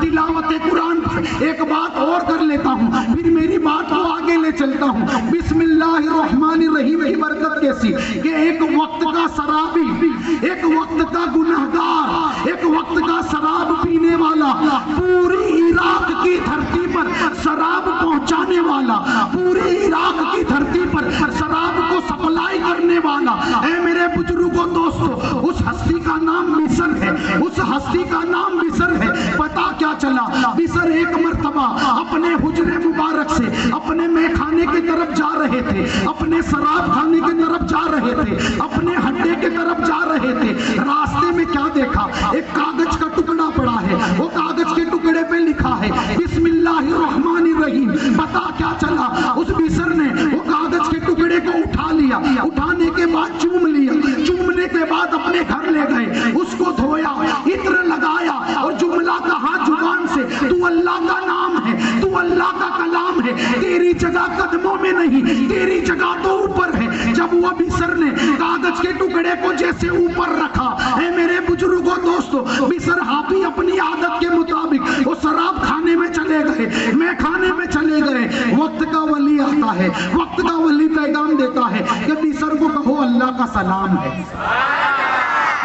تلاوت قرآن پر ایک بات اور کر لیتا ہوں، پھر میری بات کو آگے لے چلتا ہوں۔ بسم اللہ الرحمن الرحیم کی برکت کیسی کہ ایک وقت کا شرابی، ایک وقت کا گنہگار، ایک وقت کا شراب پینے والا، پوری عراق کی دھرتی پر شراب پہنچانے والا، پوری عراق کی دھرتی پر شراب کو سپلائی کرنے والا، اے میرے بزرگوں دوستو، اس ہستی کا نام بسر ہے، اس ہستی کا نام بسر ہے۔ پتا کیا چلا؟ بسر ایک مرتبہ اپنے حجرے مبارک سے اپنے میخانے کی طرف جا رہے تھے، اپنے شراب خانے کی طرف جا رہے تھے، اپنے ہڈے کی طرف جا رہے تھے۔ راستے میں کیا دیکھا؟ ایک کاغذ کا ٹکڑا پڑا ہے، وہ کاغذ کے ٹکڑے پہ لکھا ہے بسم اللہ الرحمن الرحیم۔ پتا کیا چلا؟ اس بسر نے وہ کاغذ کے ٹکڑے کو اٹھا لیا، اٹھانے کے بعد چوم لیا، چومنے کے بعد اپنے گھر لے گئے، اس کو دھویا، عطر لگایا اور جملہ کہا زبان سے، تو اللہ کا نام ہے، تو اللہ کا کلام ہے، تیری جگہ قدموں میں نہیں، تیری جگہ تو اوپر ہے۔ جب وہ بسر نے کاغذ کے ٹکڑے کو جیسے اوپر رکھا، اے میرے بزرگوں دوستو، بسر حافی اپنی عادت کے مطابق وہ شراب کھانے میں چلے گئے، میں کھانے میں چلے گئے۔ وقت کا ولی آتا ہے، وقت کا ولی پیغام دیتا ہے کہ بسر کو کہو اللہ کا سلام ہے،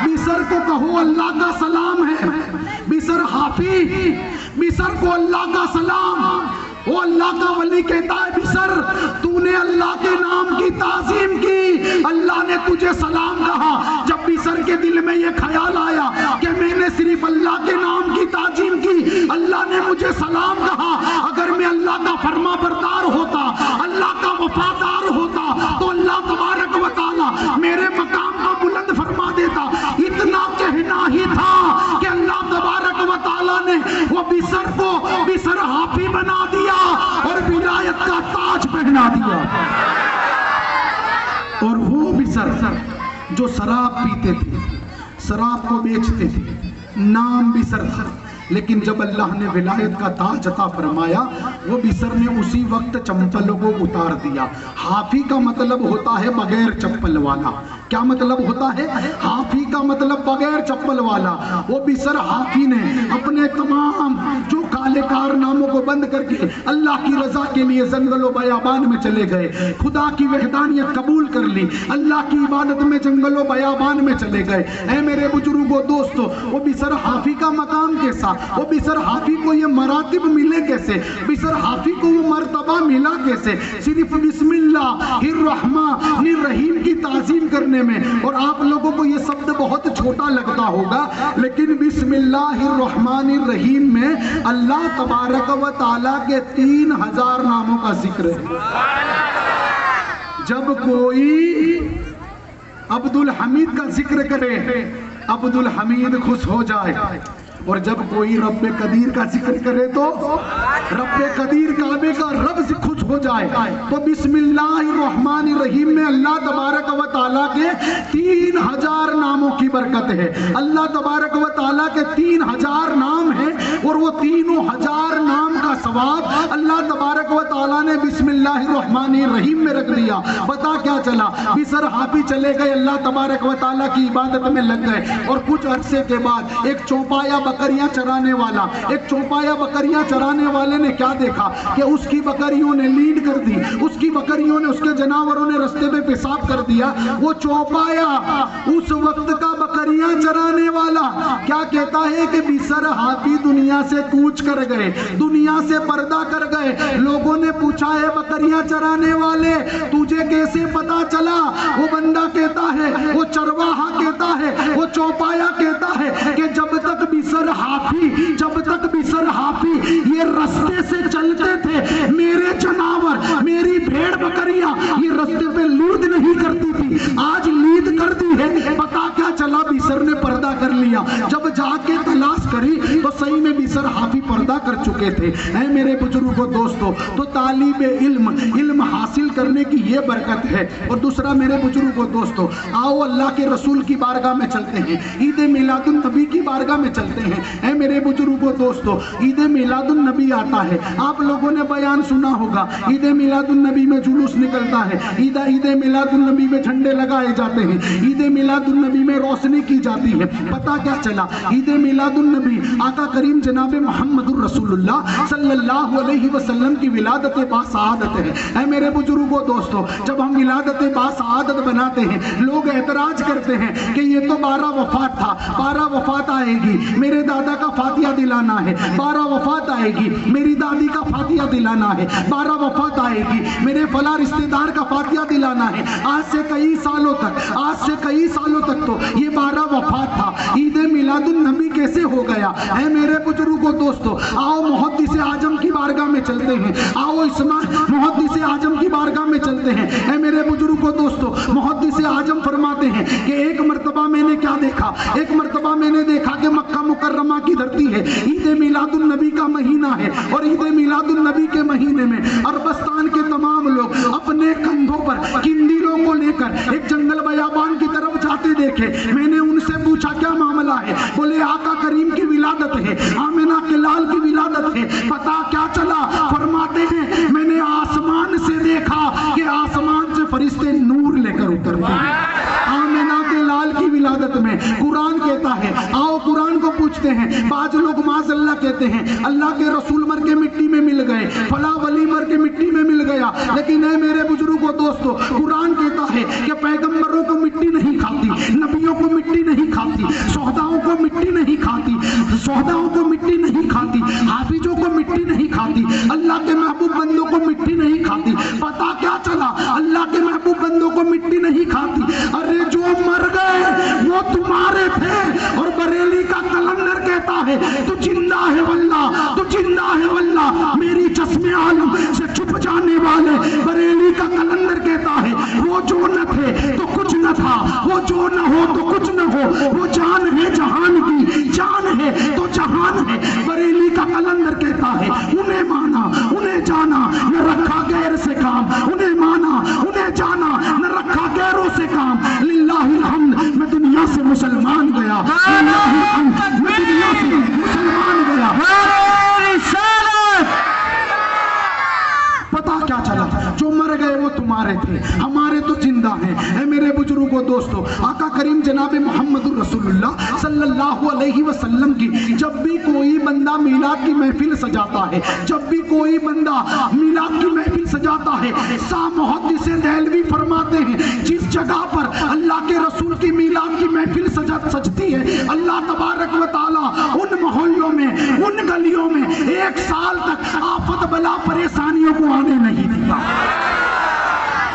بسر کو کہو اللہ کا سلام ہے۔ بسر حافی، بسر کو اللہ کا سلام۔ وہ اللہ کا ولی کہتا ہے بسر تو نے اللہ کے نام کی تعظیم کی، اللہ نے تجھے سلام کہا۔ جب بسر کے دل میں یہ خیال آیا کہ میں نے صرف اللہ کے نام کی تعظیم کی، اللہ نے مجھے سلام کہا، اگر میں اللہ کا فرما بردار ہوتا، اللہ کا وفادار ہوتا تو اللہ تبارک و تعالی میرے مقام کو بلند فرما دیتا۔ اتنا کہنا ہی تھا کہ اللہ تبارک و تعالی نے وہ بسر کو بسر حافی بنا دیا اور ولایت کا تاج پہنا دیا۔ اور وہ بسر جو شراب پیتے تھے، شراب کو بیچتے تھے، نام بسر تھا، لیکن جب اللہ نے ولایت کا تاج عطا فرمایا، وہ بسر نے اسی وقت چپلوں کو اتار دیا۔ حافی کا مطلب ہوتا ہے بغیر چپل والا۔ کیا مطلب ہوتا ہے؟ حافی کا مطلب بغیر چپل والا۔ وہ بسر حافی نے اپنے تمام جو کالے کارناموں کو بند کر کے اللہ کی رضا کے لیے جنگل و بیابان میں چلے گئے، خدا کی وحدانیت قبول کر لی، اللہ کی عبادت میں جنگل و بیابان میں چلے گئے۔ اے میرے بزرگوں دوستو، وہ بسر حافی کا مقام کیسا؟ وہ بسر حافی کو یہ مراتب ملے کیسے؟ بسر حافی کو وہ مرتبہ ملا کیسے؟ صرف بسم اللہ الرحمن الرحیم کی تعظیم کرنے میں۔ اور آپ لوگوں کو یہ شبد بہت چھوٹا لگتا ہوگا، لیکن بسم اللہ الرحمن الرحیم میں اللہ تبارک و تعالیٰ کے 3000 ناموں کا ذکر ہے۔ جب کوئی عبد الحمید کا ذکر کرے، عبد الحمید خوش ہو جائے، اور جب کوئی رب قدیر کا ذکر کرے تو رب قدیر کعبے کا رب سے خوش ہو جائے۔ تو بسم اللہ الرحمن الرحیم میں اللہ تبارک و تعالیٰ کے 3000 ناموں کی برکت ہے۔ اللہ تبارک و تعالیٰ کے 3000 نام ہیں، اور وہ 3000 نام کا ثواب اللہ تبارک و تعالیٰ نے بسم اللہ الرحمن الرحیم میں رکھ دیا۔ پتا کیا چلا؟ بسر حافی چلے گئے، اللہ تبارک و تعالیٰ کی عبادت میں لگ گئے، اور کچھ عرصے کے بعد ایک چوپایا بکریاں چرانے والا، ایک چوپایا بکریاں چرانے والے نے کیا دیکھا کہ اس کی بکریوں نے لیڈ کر دی، اس کی بکریوں نے، اس کے جانوروں نے رستے پہ پیشاب کر دیا۔ وہ چوپایا اس وقت کا بکریاں چرانے والا کیا کہتا ہے کہ بسر حافی دنیا سے کوچ کر گئے، دنیا سے پردہ کر گئے۔ لوگوں نے پوچھا ہے بکریاں چرانے والے تجھے کیسے پتا چلا؟ وہ بندہ کہتا ہے، وہ چرواہا کہتا ہے، وہ چوپایا کہتا ہے کہ جب تک بسر حافی یہ رستے سے چلتے تھے، میرے جانور، میری بھیڑ بکریاں یہ رستے پہ لید نہیں کرتی تھی، آج لید کرتی ہے۔ پتا کیا چلا؟ بسر نے پردہ کر لیا۔ جب جا کے تلاش کری تو صحیح میں بسر حافی پردہ کر چکے تھے۔ اے میرے بزرگوں دوستو، تو طالب علم حاصل کرنے کی یہ برکت ہے۔ اور دوسرا میرے بزرگوں دوستو، آؤ اللہ کے رسول کی بارگاہ میں چلتے ہیں، عید میلاد النبی کی بارگاہ میں چلتے ہیں۔ اے میرے بزرگوں دوستو، عید میلاد النبی آتا ہے، آپ لوگوں نے بیان سنا ہوگا، عید میلاد النبی میں جلوس نکلتا ہے، عید میلاد النبی میں جھنڈے لگائے جاتے ہیں، عید میلاد النبی میں روشنی کی جاتی ہے۔ پتا کیا چلا؟ عید میلاد النبی نبی آقا کریم جناب محمد الرسول اللہ صلی اللہ علیہ وسلم کی ولادت باسعادت ہے۔ اے میرے بزرگوں دوستو، جب ہم ولادت باسعادت بناتے ہیں لوگ اعتراض کرتے ہیں کہ یہ تو 12 وفات تھا، 12 وفات آئے گی، میرے دادا کا فاتحہ دلانا ہے، 12 وفات آئے گی، میری دادی کا فاتحہ دلانا ہے، 12 وفات آئے گی، میرے فلاں رشتہ دار کا فاتحہ دلانا ہے۔ آج سے کئی سالوں تک تو یہ 12 وفات تھا۔ عید میلاد النبی کیسے ہو گیا؟ اے میرے بزرگوں دوستو، آؤ محدث اعظم کی بارگاہ میں چلتے ہیں، آؤ محدث اعظم کی بارگاہ میں چلتے ہیں۔ اے میرے بزرگوں دوستو، محدث اعظم فرماتے ہیں کہ ایک مرتبہ میں نے کیا دیکھا؟ ایک مرتبہ میں نے دیکھا کہ مکہ مکرمہ کی دھرتی ہے، عید میلاد النبی کا مہینہ ہے، اور عید میلاد النبی کے مہینے میں عربستان کے تمام لوگ اپنے کندھوں پر قندیلوں کو لے کر ایک جنگل بیابان کی طرف جاتے دیکھے۔ میں نے ان سے پوچھا کیا معاملہ ہے؟ بولے آقا کریم کی ولادت ہے، آمنہ کے لال کی ولادت ہے۔ پتا کیا چلا؟ فرماتے ہیں میں نے آسمان سے دیکھا کہ آسمان سے فرشتے نور لے کر اترتے ہیں۔ آمنہ کے لال کی ولادت میں قرآن کہتا ہے، آؤ قرآن کو پوچھتے ہیں۔ بعض لوگ معاذ اللہ کہتے ہیں اللہ کے رسول مر کے مٹی میں مل گئے، فلاں ولی مر کے مٹی میں مل گیا، لیکن اے میرے بزرگوں دوستو، قرآن کہتا ہے کہ پیغمبروں کو مٹی نہیں کھاتی، نبیوں کو مٹی نہیں کھاتی، شہداؤں کو مٹی نہیں کھاتی، شہداؤں کو مٹی نہیں کھاتی، حافظوں کو مٹی نہیں کھاتی، اللہ کے محبوب بندوں کو مٹی نہیں کھاتی۔ پتا کیا چلا؟ اللہ کے محبوب بندوں کو مٹی نہیں کھاتی۔ ارے جو مر گئے وہ تمہارے تھے، اور بریلی کا کلندر کہتا ہے تو زندہ ہے واللہ، تو زندہ ہے واللہ، میری چشم عالم سے چھپ جانے والے بریلی کا کلندر کہتا ہے وہ جو نہ تھے تو کچھ نہ تھا، وہ جو نہ ہو تو کچھ نہ ہو، وہ جان ہے جہان کی، جان ہے تو جہان ہے۔ بریلی کا کلندر کہتا ہے انہیں مانا انہیں جانا نہ رکھا غیر سے کام، انہیں مانا انہیں جانا نہ رکھا غیروں سے کام۔ للہ الحمد، میں دنیا سے مسلمان گیا، للہ الحمد، میں دنیا سے مسلمان گیا۔ پتا کیا چلا؟ جو مر گئے وہ تمہارے تھے، ہمارے تو زندہ ہیں۔ اے میرے بزرگوں دوستو، آقا کریم جناب محمد الرسول اللہ صلی اللہ علیہ وسلم کی جب بھی کوئی بندہ میلاد کی محفل سجاتا ہے، جب بھی کوئی بندہ میلاد کی محفل سجاتا ہے، محدث دہلوی فرماتے ہیں جس جگہ پر اللہ کے رسول کی میلاد کی محفل سجتی ہے، اللہ تبارک و تعالیٰ ان محلوں میں، ان گلیوں میں 1 سال تک آفت بلا پریشانیوں کو آنے نہیں دیتا۔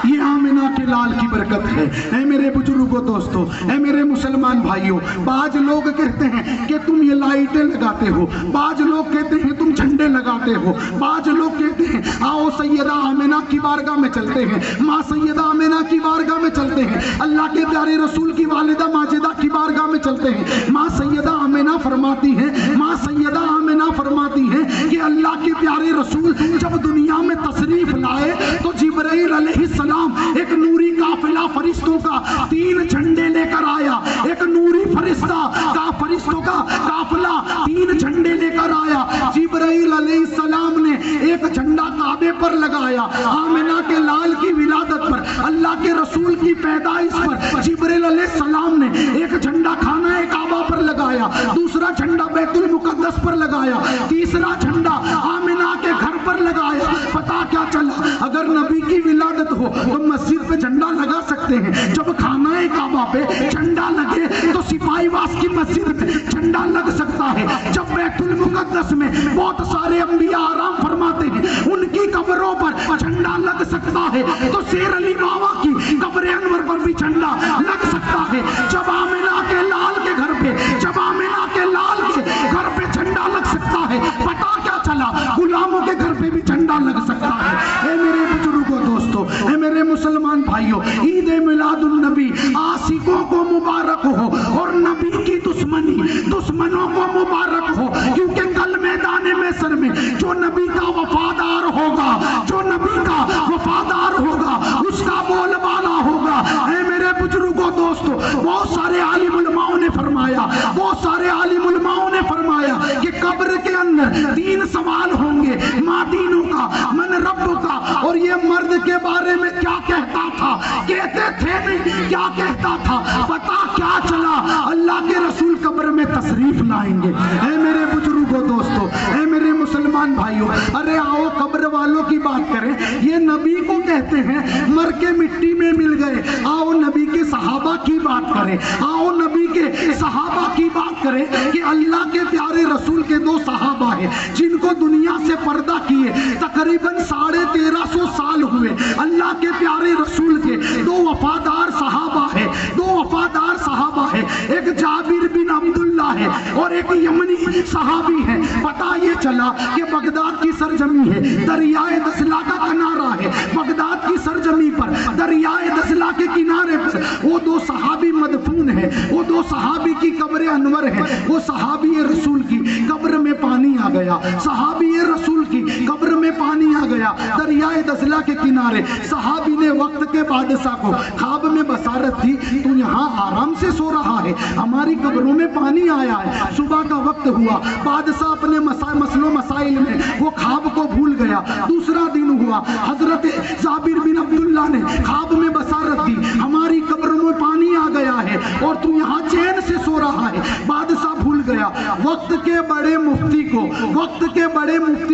یہ آمنہ کے لال کی برکت ہے۔ اے میرے بزرگوں دوستو، اے میرے مسلمان بھائیوں، بعض لوگ کہتے ہیں کہ تم یہ لائٹیں لگاتے ہو، بعض لوگ کہتے ہیں تم جھنڈے لگاتے ہو، بعض لوگ کہتے ہیں آؤ سیدہ آمنہ کی بارگاہ میں چلتے ہیں، ماں سیدہ آمنہ کی بارگاہ میں چلتے ہیں، اللہ کے پیارے رسول کی والدہ ماجدہ کی بارگاہ میں چلتے ہیں۔ ماں سیدہ آمنہ فرماتی ہیں، ماں سیدہ آمنہ فرماتی ہیں کہ اللہ کے پیارے رسول جب دنیا میں تشریف لائے تو جبرائیل علیہ السلام ایک نوری قافلہ فرشتوں کا 3 جھنڈے لے کر آیا، ایک نوری فرشتوں کا قافلہ 3 جھنڈے لے کر آیا۔ جبرائیل علیہ السلام نے ایک جھنڈا کعبے پر لگایا، آمنہ کے لال کی ولادت پر، اللہ کے رسول کی پیدائش پر جبرائیل علیہ السلام نے ایک جھنڈا خانہ کعبہ پر لگایا، دوسرا جھنڈا بیت المقدس پر لگایا، تیسرا جھنڈا آمنہ کے گھر پر لگایا۔ پتا کیا چلا؟ اگر نبی کی ولادت ہو تو مسجد پہ جھنڈا لگا سکتے ہیں، جب خانہ کعبہ پہ جھنڈا لگے تو سپاہی واس کی مسجد پہ جھنڈا لگ سکتا ہے، جب بیت المقدس میں بہت سارے انبیاء آرام فرماتے ہیں ان کی قبروں پر جھنڈا لگ سکتا ہے، تو شیر علی بابا کی قبر انور پر بھی جھنڈا لگ سکتا ہے۔ جب آمنہ کے لال کے گھر پہ، جب آمنہ کے لال کے گھر پہ جھنڈا لگ سکتا ہے، پتا کیا چلا؟ غلاموں کے گھر پہ بھی جھنڈا لگ سکتا ہے۔ اے میرے بزرگوں دوستو، اے میرے مسلمان بھائیوں، عید میلاد النبی عاشقوں کو مبارک ہو، اور نبی کی دشمنوں کو مبارک ہو، کیونکہ کل میدان محشر میں جو نبی کا وفادار ہوگا، جو نبی کا وفادار ہوگا اس کا بول بالا ہوگا۔ اے میرے بزرگوں دوستو، بہت سارے عالم علماؤں نے فرمایا، بہت سارے عالم علماؤں نے فرمایا کہ قبر کے اندر 3 سوال ہوں گے، ماں دینوں کا، من رب کا، اور یہ مرد کے بارے میں کیا کہتا تھا؟ کہتے تھے نہیں، کیا کہتا تھا؟ پتا کیا چلا؟ اللہ کے رسول قبر میں تشریف لائیں گے۔ اے میرے بزرگوں دوستو، اے میرے مسلمان بھائیوں، ارے آؤ قبر والوں کی بات کریں۔ یہ نبی کو کہتے ہیں مر کے مٹی میں مل گئے۔ آؤ نبی کے صحابہ کی بات کریں، آؤ نبی کے صحابہ کی بات کریں کہ اللہ کے پیارے رسول کے دو صحابہ ہیں جن کو دنیا سے پردہ کیے تقریباً 1350 سال ہوئے۔ اللہ کے پیارے رسول کے دو وفادار صحابہ ہیں، دو وفادار صحابہ ہیں، ایک جابر بن عبداللہ ہے اور ایک یمنی صحابی ہے۔ پتہ یہ چلا کہ بغداد کی سرزمین ہے، دریائے دجلہ کا کنارہ ہے، بغداد کی سرزمین پر دریائے دجلہ کے کنارے پر وہ دو صحابی مدفون ہیں، وہ دو صحابی کی قبر انور ہے۔ وہ صحابی رسول کی قبر میں پانی آ گیا، صحابی رسول کی قبر میں پانی آ گیا دریائے دجلہ کے کنارے۔ صحابی نے وقت کے بادشاہ کو خواب میں بصارت دی، تو یہاں آرام سے سو رہا ہے، ہماری قبروں میں پانی آیا ہے۔ صبح کا وقت ہوا، بادشاہ اپنے مسئلوں مسائل میں وہ خواب کو بھول گیا۔ دوسرا دن ہوا، حضرت جابر بن عبداللہ نے خواب میں بصارت دی، ہماری قبروں میں پانی آ گیا ہے اور تو یہاں چین سے سو رہا ہے۔ بادشاہ بھول گیا۔ وقت کے بڑے مفتی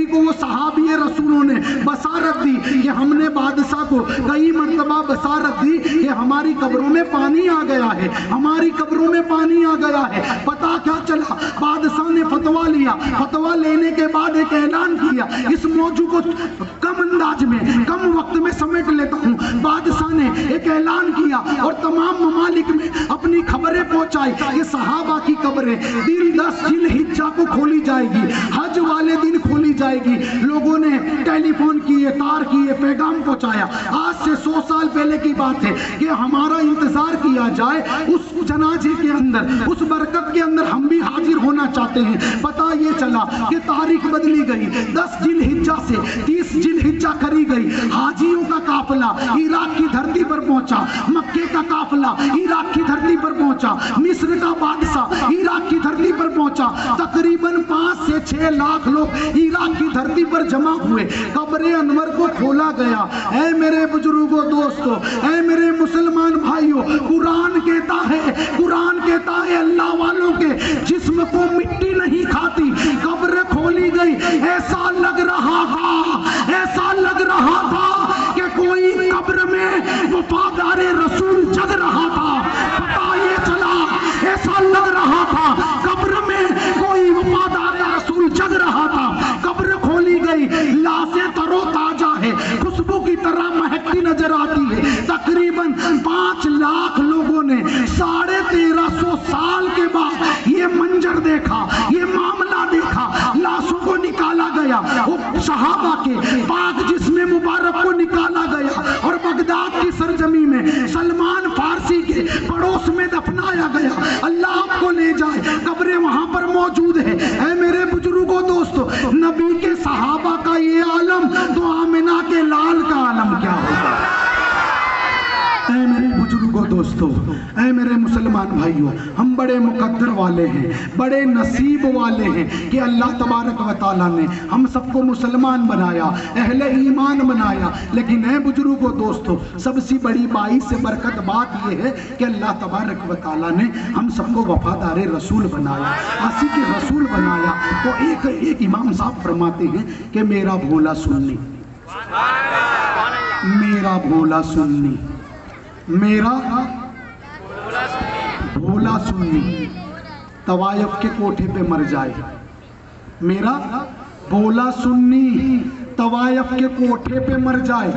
کو وہ صحابی رسولوں نے بصارت دی کہ ہم نے بادشاہ کو کئی مرتبہ بصارت دی کہ ہماری قبروں میں پانی آ گیا ہے، ہماری قبروں میں پانی آ گیا ہے۔ پتا کیا چلا؟ بادشاہ نے فتویٰ لیا، فتویٰ لینے کے بعد ایک اعلان کیا۔ اس موضوع کو کم انداز میں کم وقت میں سمیٹ لیتا ہوں۔ بادشاہ نے ایک اعلان کیا اور تمام ممالک میں اپنی خبریں پہنچائی کہ صحابہ کی قبریں 10 ذی الحجہ کو کھولی جائے گی، حج والے دن کھولی جائے گی۔ لوگوں نے ٹیلی فون کیے، تار کیے، پیغام پہنچایا۔ آج سے 100 سال پہلے کی بات ہے کہ ہمارا انتظار کیا جائے اس جنازے کے اندر، اس برکت کے اندر ہم بھی حاضر ہونا چاہتے ہیں۔ پتہ یہ چلا کہ تاریخ بدلی گئی، 10 ذی الحجہ سے 30 ذی الحجہ کری گئی۔ حاجیوں کا قافلہ عراق کی دھرتی پر پہنچا، مکے کا قافلہ عراق کی دھرتی پر پہنچا، مصر کا بادشاہ عراق کی دھرتی پر پہنچا۔ تقریباً 5 سے 6 لاکھ لوگ عراق کی دھرتی پر جمع ہوئے۔ قبر انور کو کھولا گیا۔ اے میرے بزرگوں دوستو، اے میرے مسلمان بھائیوں، قرآن کہتا ہے اللہ والوں کے جسم کو مٹی نہیں کھاتی۔ قبر کھولی گئی، ایسا لگ رہا تھا کہ کوئی قبر میں وفادار رسول جگ رہا تھا۔ پتہ یہ چلا، ایسا لگ رہا تھا قبر میں کوئی وفادار رسول جگ رہا تھا۔ قبر کھولی گئی، لاشیں تر و تازہ ہے، خوشبو کی طرح مہکتی نظر آتی ہے۔ تقریباً 5 لاکھ لوگوں نے 1350 سال کے بعد یہ منظر دیکھا، یہ معاملہ دیکھا۔ لاشوں کو نکالا گیا، وہ صحابہ کے پاک جسم مبارک کو نکالا گیا اور بغداد کی سرزمین میں سلمان فارسی کے پڑوس میں دفنایا گیا۔ اللہ آپ کو لے جائے، قبریں وہاں پر موجود ہے۔ اے میرے بزرگوں دوستو، نبی کے صحابہ کا یہ عالم تو آمنہ کے لال کا عالم کیا ہوگا؟ اے میرے بزرگوں دوستو، اے میرے مسلمان بھائیوں، ہم بڑے مقدر والے ہیں، بڑے نصیب والے ہیں کہ اللہ تبارک و تعالیٰ نے ہم سب کو مسلمان بنایا، اہل ایمان بنایا۔ لیکن اے بزرگوں دوستو، سب سے بڑی باعث برکت بات یہ ہے کہ اللہ تبارک و تعالیٰ نے ہم سب کو وفادار رسول بنایا، عاشق رسول بنایا۔ تو ایک امام صاحب فرماتے ہیں کہ میرا بھولا سنی، میرا بھولا سنی، میرا بھولا سنی طوائف کے کوٹھے پہ مر جائے، میرا بھولا سنی طوائف کے کوٹھے پہ مر جائے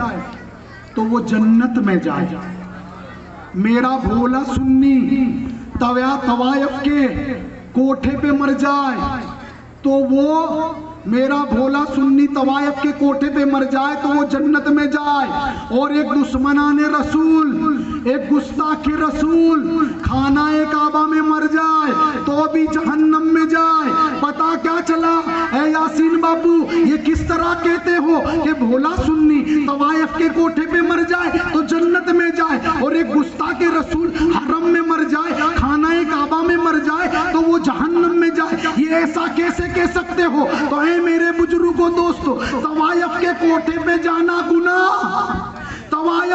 تو وہ جنت میں جائے۔ میرا بھولا سنی طوائف کے کوٹھے پہ مر جائے تو وہ میرا بھولا سنی طوائف کے کوٹھے پہ مر جائے تو وہ جنت میں جائے، اور ایک دشمنان رسول، ایک گستاخ رسول خانہ کعبہ میں مر جائے تو بھی جہنم میں جائے۔ پتا کیا چلا اے یاسین بابو، یہ کس طرح کہتے ہو کہ بھولا سنی طوائف کے کوٹھے پہ مر جائے تو جنت میں جائے اور ایک گستاخ رسول حرم میں مر جائے، خانہ کعبہ میں مر جائے تو وہ جہنم میں جائے؟ یہ ایسا کیسے کہہ سکتے ہو؟ تو اے میرے بزرگوں دوستو، طوائف کے کوٹھے پہ جانا گناہ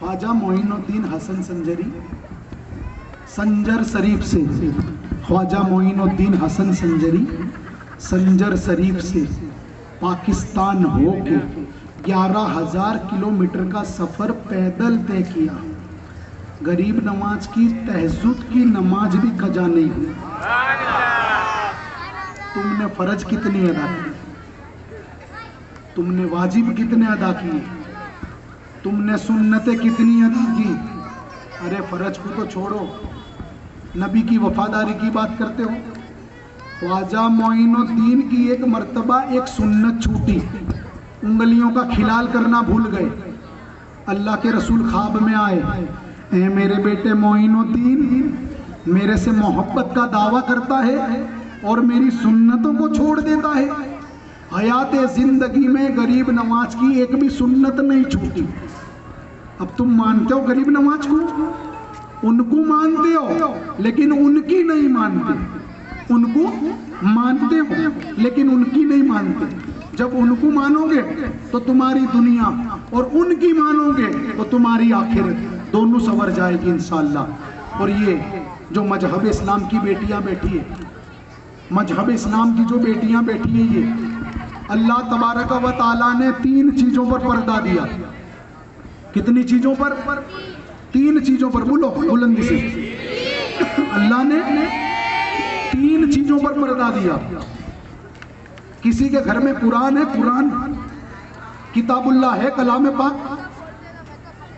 خواجہ معین الدین حسن سنجری سنجر شریف سے، خواجہ معین الدین حسن سنجری سنجر شریف سے پاکستان ہو کے 11,000 کلومیٹر کا سفر پیدل طے کیا. غریب نواز کی تہجد کی نماز بھی قضا نہیں ہوئی. تم نے فرض کتنی ادا کی؟ تم نے واجب کتنے ادا کیے؟ تم نے سنتیں کتنی ادا کی؟ ارے فرض کو تو چھوڑو، نبی کی وفاداری کی بات کرتے ہو. خواجہ معین الدین کی ایک مرتبہ ایک سنت چھوٹی، انگلیوں کا کھلال کرنا بھول گئے. اللہ کے رسول خواب میں آئے، اے میرے بیٹے معین الدین، میرے سے محبت کا دعویٰ کرتا ہے اور میری سنتوں کو چھوڑ دیتا ہے. حیات زندگی میں غریب نواز کی ایک بھی سنت نہیں چھوٹی. اب تم مانتے ہو غریب نواز کو، ان کو مانتے ہو لیکن ان کی نہیں مانتے. ان کو مانتے ہو لیکن ان کی نہیں مانتے. جب ان کو مانو گے تو تمہاری دنیا، اور ان کی مانو گے تو تمہاری آخرت دونوں سنور جائے گی انشاءاللہ. اور یہ جو مذہب اسلام کی بیٹیاں بیٹھی ہے، مذہب اسلام کی جو بیٹیاں بیٹھی ہیں، یہ اللہ تبارک و تعالیٰ نے 3 چیزوں پر پردہ دیا. کتنی چیزوں پر؟ 3 چیزوں پر. بولو بلندی سے. اللہ نے 3 چیزوں پر پردہ دیا. کسی کے گھر میں قرآن ہے، قرآن کتاب اللہ ہے، کلام پاک.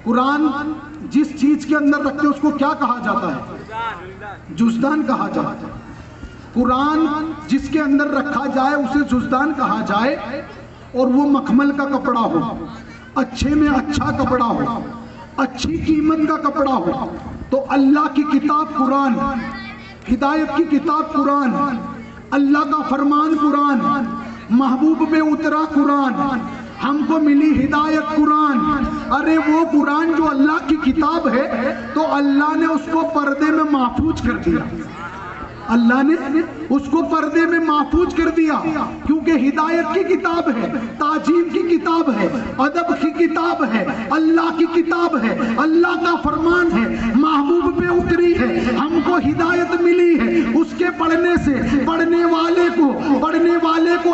قرآن جس چیز کے اندر رکھتے اس کو کیا کہا جاتا ہے؟ جزدان کہا جاتا ہے. قرآن جس کے اندر رکھا جائے اسے جزدان کہا جائے، اور وہ مخمل کا کپڑا ہو، اچھے میں اچھا کپڑا ہو، اچھی قیمت کا کپڑا ہو. تو اللہ کی کتاب قرآن، ہدایت کی کتاب قرآن، اللہ کا فرمان قرآن، محبوب پہ اترا قرآن، ہم کو ملی ہدایت قرآن. ارے وہ قرآن جو اللہ کی کتاب ہے تو اللہ نے اس کو پردے میں محفوظ کر دیا. اللہ نے اس کو پردے میں محفوظ کر دیا کیونکہ ہدایت کی کتاب ہے، تعظیم کی کتاب ہے، ادب کی کتاب ہے، اللہ کی کتاب ہے، اللہ کا فرمان ہے، محبوب پہ اتری ہے، ہم کو ہدایت ملی ہے. اس کے پڑھنے سے پڑھنے والے کو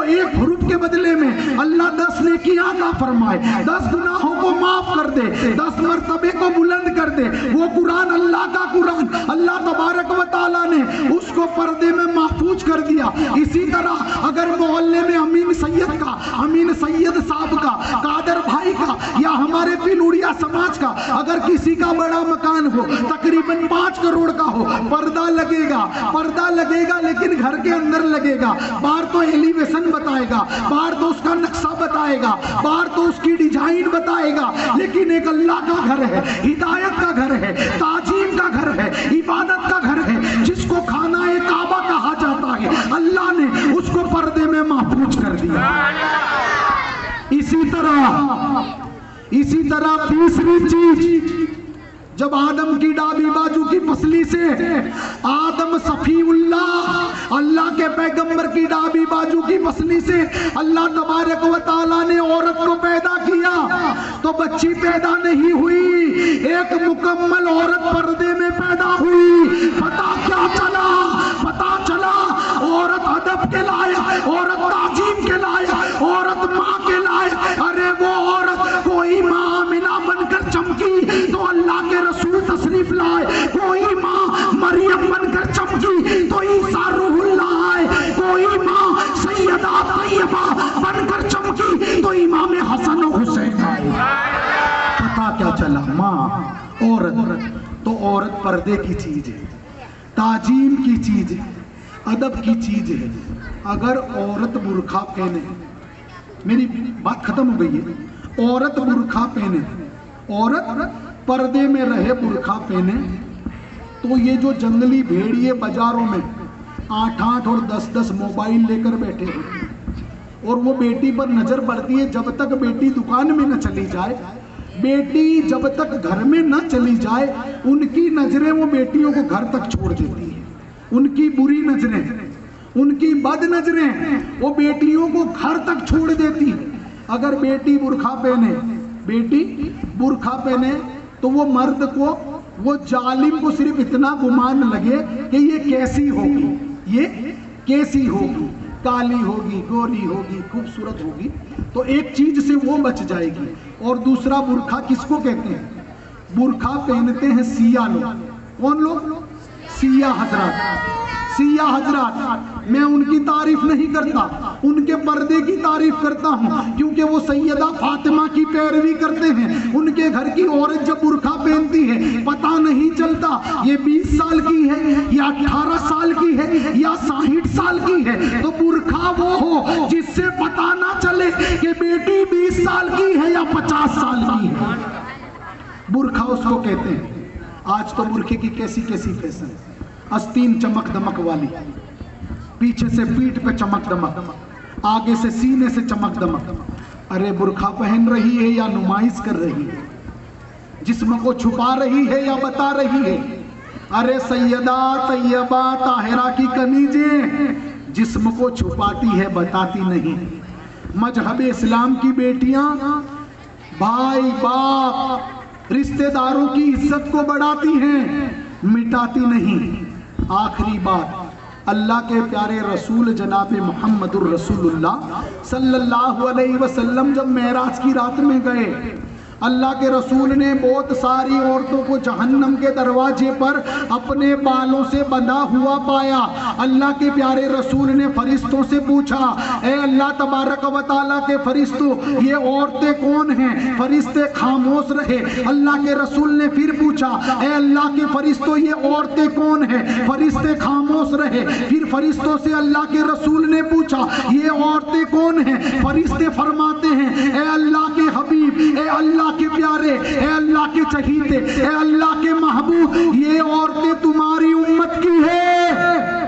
1 حرف کے بدلے میں اللہ 10 نیکیاں عطا فرمائے، 10 گناہوں کو معاف کر دے، 10 مرتبے کو بلند کر دے. وہ قرآن اللہ کا قرآن، اللہ تبارک و تعالیٰ نے اس کو پردے میں محفوظ کر دیا. اسی طرح اگر محلے میں امین سید صاحب کا، قادر بھائی کا، یا ہمارے پلوڑیا سماج کا اگر کسی کا بڑا مکان ہو، تقریباً 5 کروڑ کا ہو، پردہ لگے گا لیکن گھر کے اندر لگے گا. باہر تو ایلیویشن بتائے گا، باہر تو اس کا نقشہ بتائے گا، باہر تو اس کی ڈیزائن بتائے گا، لیکن ایک اللہ کا گھر ہے، ہدایت کا گھر ہے، تعظیم کا گھر ہے، عبادت کا گھر ہے، جس کو خانہ کعبہ کہا جاتا ہے. اللہ نے اس کو پردے میں محفوظ کر دیا. اسی طرح تیسری چیز، جب آدم کی ڈابی بازو کی پسلی سے آدم صفی اللہ کے پیغمبر کی ڈابی بازو کی پسلی سے اللہ تبارک و تعالیٰ نے عورت کو پیدا کیا تو بچی پیدا نہیں ہوئی، ایک مکمل عورت پردے میں پیدا ہوئی. پتا کیا چلا؟ عورت ادب کے لائق، عورت تعظیم کے لائق، عورت ماں کے لائق. ارے وہ عورت کوئی ماں آمنہ بن کر چمکی تو اللہ کے رسول تشریف لائے، کوئی ماں مریم بن کر چمکی تو عیسیٰ روح اللہ آئے، کوئی ماں سیدہ طیبہ بن کر چمکی تو امام حسن و حسین آئے. پتا کیا چلا؟ ماں، عورت. تو عورت پردے کی چیز ہے، تعظیم کی چیز ہے، ادب کی چیز ہے. اگر عورت برقع پہنے، میری بات ختم ہو گئی ہے، عورت برقع پہنے، عورت پردے میں رہے، برقع پہنے، تو یہ جو جنگلی بھیڑیے بازاروں میں 8 اور 10 موبائل لے کر بیٹھے ہیں اور وہ بیٹی پر نظر پڑتی ہے، جب تک بیٹی دکان میں نہ چلی جائے، بیٹی جب تک گھر میں نہ چلی جائے، ان کی نظریں وہ بیٹیوں کو گھر تک چھوڑ دیتی ہیں. ان کی بری نظریں، ان کی بد نظریں وہ بیٹیوں کو گھر تک چھوڑ دیتی ہیں. اگر بیٹی برقع پہنے تو وہ مرد کو، وہ ظالم کو صرف اتنا گمان لگے کہ یہ کیسی ہوگی، یہ کیسی ہوگی، کالی ہوگی، گوری ہوگی، خوبصورت ہوگی، تو ایک چیز سے وہ بچ جائے گی۔ اور دوسرا برقع کس کو کہتے ہیں؟ برقع پہنتے ہیں سیاہ لوگ۔ کون لوگ؟ سیاہ حضرات۔ سیاہ حضرات، میں ان کی تعریف نہیں کرتا، ان کے پردے کی تعریف کرتا ہوں، کیونکہ وہ سیدہ فاطمہ کی پیروی کرتے ہیں۔ ان کے گھر کی عورت جب برقع پہنتی ہے پتہ نہیں چلتا یہ 20 سال کی ہے یا 18 سال کی ہے یا 60 سال کی ہے، تو برقع وہ ہو جس سے پتہ نہ چلے کہ بیٹی 20 سال کی ہے یا 50 سال کی ہے، برقع اس کو کہتے ہیں۔ آج تو برقعے کی کیسی کیسی فیشن ہے، آستین چمک دمک والی، پیچھے سے پیٹھ پہ چمک دمک، آگے سے سینے سے چمک دمک۔ ارے برقع پہن رہی ہے یا نمائش کر رہی ہے؟ جسم کو چھپا رہی ہے یا بتا رہی ہے؟ ارے سیدہ طیبہ طاہرہ کی کنیزیں جسم کو چھپاتی ہے، بتاتی نہیں۔ مذہب اسلام کی بیٹیاں بھائی باپ رشتہ داروں کی عزت کو بڑھاتی ہیں، مٹاتی نہیں۔ آخری بات، اللہ کے پیارے رسول جناب محمد الرسول اللہ صلی اللہ علیہ وسلم جب معراج کی رات میں گئے، اللہ کے رسول نے بہت ساری عورتوں کو جہنم کے دروازے پر اپنے بالوں سے بندھا ہوا پایا۔ اللہ کے پیارے رسول نے فرشتوں سے پوچھا، اے اللہ تبارک و تعالیٰ کے فرشتوں، یہ عورتیں کون ہیں؟ فرشتے خاموش رہے۔ اللہ کے رسول نے پھر پوچھا، اے اللہ کے فرشتوں، یہ عورتیں کون ہیں؟ فرشتے خاموش رہے۔ پھر فرشتوں سے اللہ کے رسول نے پوچھا، یہ عورتیں کون ہیں؟ فرشتے فرماتے ہیں، اے اللہ کے حبیب، اے اللہ کے پیارے، اے اللہ کے چہیتے، اے اللہ کے محبوب، یہ عورتیں تمہاری امت کی ہے۔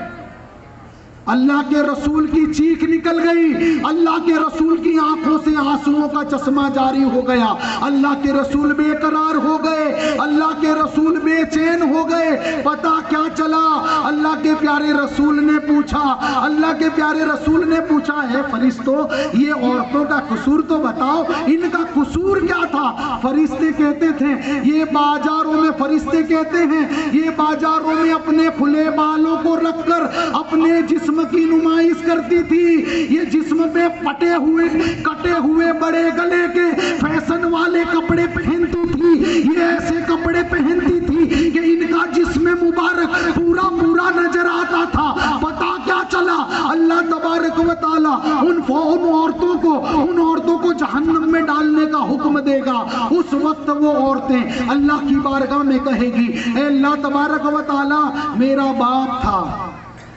اللہ کے رسول کی چیخ نکل گئی، اللہ کے رسول کی آنکھوں سے آنسوؤں کا چشمہ جاری ہو گیا، اللہ کے رسول بے قرار ہو گئے، اللہ کے رسول بے چین ہو گئے۔ پتہ کیا چلا؟ اللہ کے پیارے رسول نے پوچھا، اللہ کے پیارے رسول نے پوچھا، ہے فرشتوں یہ عورتوں کا قصور تو بتاؤ، ان کا قصور کیا تھا؟ فرشتے کہتے تھے، یہ بازاروں میں، فرشتے کہتے ہیں یہ بازاروں میں اپنے کھلے بالوں کو رکھ کر اپنے جسم کی نمائش کرتی تھی، یہ جسم پہ پٹے ہوئے کٹے ہوئے بڑے گلے کے فیشن والے کپڑے پہنتی تھی، یہ ایسے کپڑے پہنتی تھی کہ ان کا جسم مبارک پورا پورا نظر آتا تھا۔ پتا کیا چلا؟ اللہ تبارک و تعالیٰ ان عورتوں کو جہنم میں ڈالنے کا حکم دے گا۔ اس وقت وہ عورتیں اللہ کی بارگاہ میں کہے گی، اے اللہ تبارک و تعالیٰ، میرا باپ تھا۔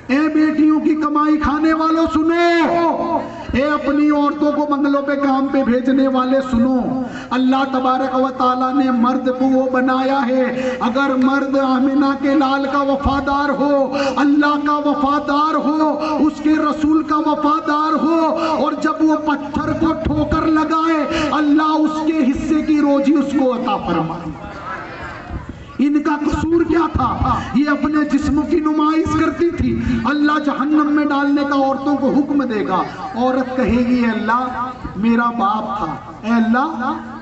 اے بیٹیوں کی کمائی کھانے والوں سنو، اے اپنی عورتوں کو بنگلوں پہ کام پہ بھیجنے والے سنو، اللہ تبارک و تعالیٰ نے مرد کو وہ بنایا ہے، اگر مرد آمنہ کے لال کا وفادار ہو، اللہ کا وفادار ہو، اس کے رسول کا وفادار ہو، اور جب وہ پتھر کو ٹھوکر لگائے اللہ اس کے حصے کی روزی اس کو عطا فرمائے۔ ان کا قصور کیا تھا؟ یہ اپنے جسم کی نمائش کرتی تھی، اللہ جہنم میں ڈالنے کا عورتوں کو حکم دے گا۔ عورت کہے گی، اے اللہ میرا باپ تھا، اے اللہ